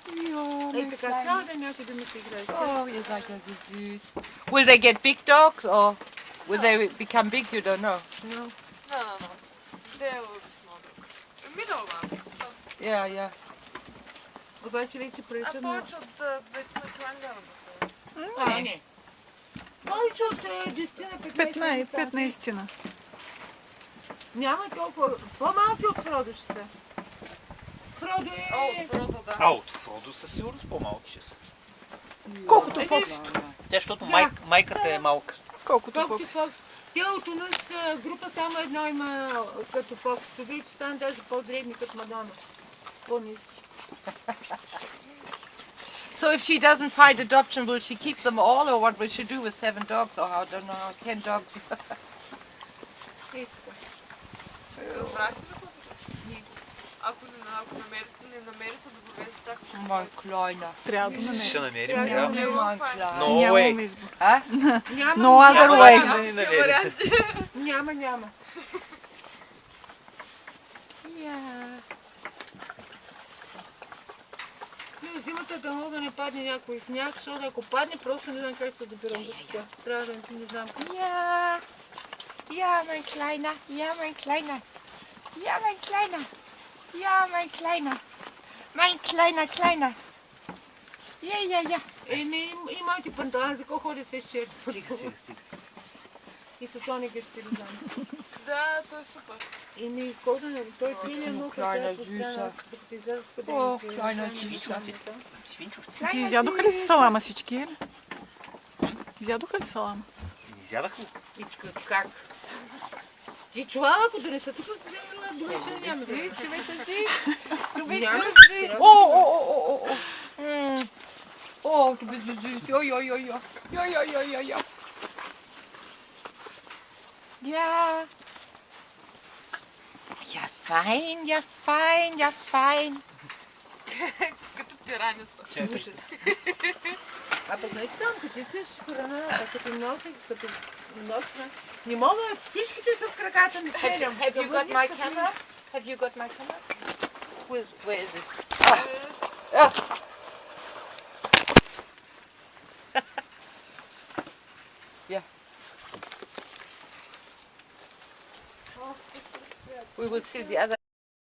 Ja, Ey, така цял ден някъде ми се играеш. Oh, ihr seid ja so süß. Will they get big dogs or will they become big? You don't know. No. No. They will be small dog. Middle one. Yeah, yeah. Обаче вече А прилича на... повече от 20 на килограма. А, не. Повече от 10 на 15. 15. Няма толкова. По-малки от Фродо ще са. Фродо е... О, Фродо, да. А от Фродо със сигурност по-малки ще са. Колкото Фоксито. Тя, защото Да. майката е малка. Колкото Колкото Фокс. Фокс. Тя от нас група само едно има като Фокс. Другите станат даже по-дребни като Мадана. По-ниски. So if she doesn't find adoption, will she keep them all, or what will she do with 7 dogs, or I don't know, 10 dogs? Ей така. Разбрахте ли го? Ако не намерите доброве за тях, Mein Kleiner. Трябва да намерим. Ще намерим. Трябва Трябва. да Mein Kleiner. No way. Нямаме избор. Huh? Няма. No other Няма way. начин да ни намерим. Няма. Yeah. Не, зимата дано да не падне някой сняг, защото ако падне, просто не знам как ще се добирам до тук. Трябва да не знам как. Ja. Ja, mein Kleiner. Ja, mein Kleiner. Ja, mein Kleiner. Ja, mein Kleiner. Mein Kleiner. Ja. Еми, и моите панталони, за какво ходят с черти? Стига. И с тони гъщеризани. да, той е супер. Еми, колко не, той пиле много Kleiner, постоянно, докато излязат къде О, ми се kleiner храни. Süßer. Свинчовци. Ти изядоха ли си салама всички, Еле? Изядоха ли салама? Изядах ли? И как? Ти чувала, ако донеса тук на до вечера няма да е. Du willst es süß? Du bist Ja, so süß. ja. Oh. Oh, du bist so süß. Ja. Ja. Ja, fein. Като пирани са. А пък знаете там, като искаш храна, като носи, не мога, всичките са в краката ми селям. Have you got my camera? Where is it? Yeah. We will see the other